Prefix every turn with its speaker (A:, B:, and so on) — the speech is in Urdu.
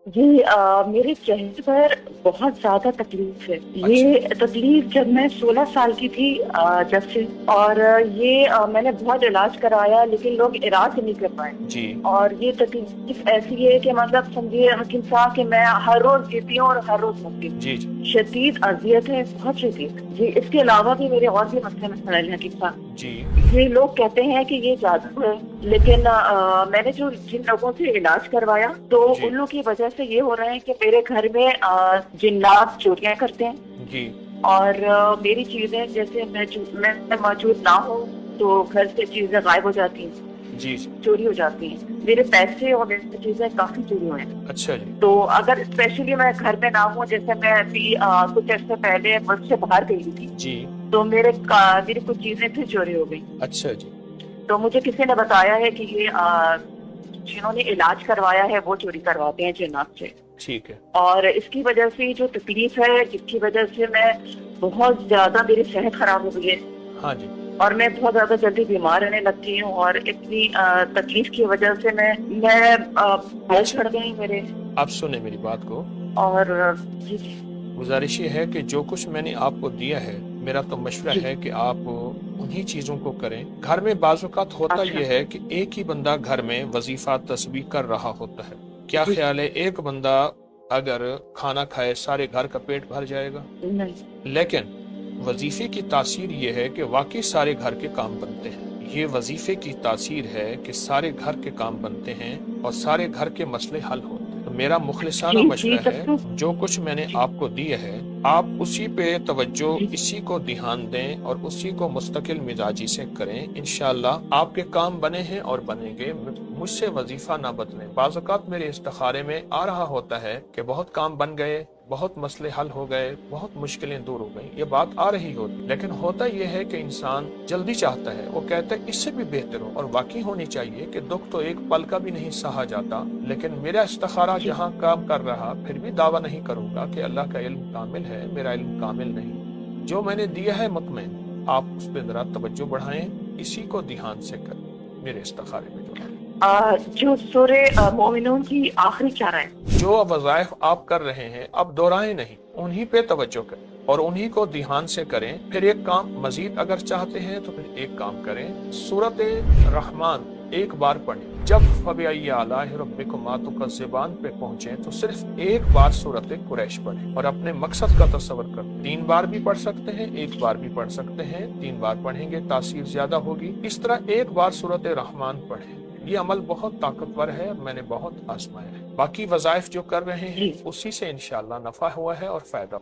A: یہ میرے چہرے پر بہت زیادہ تکلیف ہے.
B: اچھا
A: یہ تکلیف جب میں 16 سال کی تھی جب سے، اور یہ میں نے بہت علاج کرایا لیکن لوگ علاج نہیں کر پائے.
B: جی
A: اور یہ تکلیف ایسی ہے کہ مطلب سمجھیے حکیم صاحب کہ میں ہر روز جیتی ہوں اور ہر روز مرتی ہوں.
B: جی جی
A: شدید اذیت ہے، بہت شدید. جی اس کے علاوہ بھی میرے اور بھی مسئلے مسائل ہیں حکیم صاحب.
B: جی
A: یہ لوگ کہتے ہیں کہ یہ جادو ہے، لیکن میں نے جن لوگوں سے علاج کروایا تو
B: جی
A: ان لوگوں کی وجہ سے یہ ہو رہا ہے کہ میرے گھر میں جنات چوریاں کرتے ہیں،
B: جی
A: اور میری چیزیں جیسے میں موجود نہ ہوں تو گھر سے چیزیں غائب ہو جاتی ہیں،
B: جی
A: چوری ہو جاتی ہیں. میرے پیسے اور میری چیزیں کافی چوری ہوئے ہیں.
B: اچھا جی
A: تو اگر اسپیشلی میں گھر میں نہ ہوں، جیسے میں ابھی کچھ عرصے پہلے ملک سے باہر گئی تھی
B: جی
A: تو میری کچھ چیزیں پھر چوری ہو گئی.
B: اچھا جی
A: تو مجھے کسی نے بتایا ہے کہ یہ جنہوں نے علاج کروایا ہے وہ چوری کرواتے ہیں جنات سے.
B: ٹھیک ہے
A: اور اس کی وجہ سے جو تکلیف ہے، جس کی وجہ سے میں بہت زیادہ میری صحت خراب ہو گئی ہے،
B: ہاں جی
A: اور میں بہت زیادہ جلدی بیمار رہنے لگتی ہوں، اور اتنی تکلیف کی وجہ سے میں بال
B: اچھا
A: جھڑ گئے میرے.
B: آپ سنیں میری بات کو.
A: اور جی جی
B: گزارش یہ ہے کہ جو کچھ میں نے آپ کو دیا ہے، میرا تو مشورہ
A: جی
B: ہے کہ آپ انہی چیزوں کو کریں. گھر میں بعض اوقات ہوتا
A: اچھا
B: یہ ہے کہ ایک ہی بندہ گھر میں وظیفہ تسبیح کر رہا ہوتا ہے. کیا
A: جی
B: خیال ہے ایک بندہ اگر کھانا کھائے سارے گھر کا پیٹ بھر جائے گا؟
A: نہیں
B: لیکن وظیفے کی تاثیر یہ ہے کہ واقعی سارے گھر کے کام بنتے ہیں. یہ وظیفے کی تاثیر ہے کہ سارے گھر کے کام بنتے ہیں اور سارے گھر کے مسئلے حل ہوتے ہیں. تو میرا مخلصانہ
A: جی جی
B: مشورہ ہے،
A: تب تو
B: جو کچھ میں نے
A: جی
B: آپ کو دی ہے آپ اسی پہ توجہ،
A: جی
B: اسی کو دھیان دیں اور اسی کو مستقل مزاجی سے کریں. انشاءاللہ آپ کے کام بنے ہیں اور بنیں گے. مجھ سے وظیفہ نہ بدلیں. بعض اوقات میرے استخارے میں آ رہا ہوتا ہے کہ بہت کام بن گئے، بہت مسئلے حل ہو گئے، بہت مشکلیں دور ہو گئیں. یہ بات آ رہی ہوتی، لیکن ہوتا یہ ہے کہ انسان جلدی چاہتا ہے. وہ کہتا ہے اس سے بھی بہتر ہو، اور واقعی ہونی چاہیے کہ دکھ تو ایک پل کا بھی نہیں سہا جاتا. لیکن میرا استخارہ
A: جی
B: جہاں کام کر رہا، پھر بھی دعویٰ نہیں کروں گا کہ اللہ کا علم کامل ہے، میرا علم کامل نہیں. جو میں نے دیا ہے مطمئن، آپ اس پہ ذرا توجہ بڑھائیں، اسی کو دھیان سے کریں. میرے استخارے میں جو ہے
A: جو سورہ مومنون کی آخری چارہ ہے.
B: جو وظائف آپ کر رہے ہیں اب دہرائیں نہیں، انہی پہ توجہ کریں اور انہی کو دھیان سے کریں. پھر ایک کام مزید اگر چاہتے ہیں تو پھر ایک کام کریں، سورۃ رحمان ایک بار پڑھیں. جب فَبِأَيِّ آلَاءِ رَبِّكُمَا تُكَذِّبَانِ پہ پہنچیں تو صرف ایک بار سورۃ قریش پڑھیں اور اپنے مقصد کا تصور کریں. 3 بار بھی پڑھ سکتے ہیں، ایک بار بھی پڑھ سکتے ہیں. 3 بار پڑھیں گے تاثیر زیادہ ہوگی. اس طرح ایک بار سورۃ رحمان پڑھیں. یہ عمل بہت طاقتور ہے اور میں نے بہت آزمایا ہے. باقی وظائف جو کر رہے ہیں
A: جی
B: اسی سے انشاءاللہ نفع ہوا ہے اور فائدہ.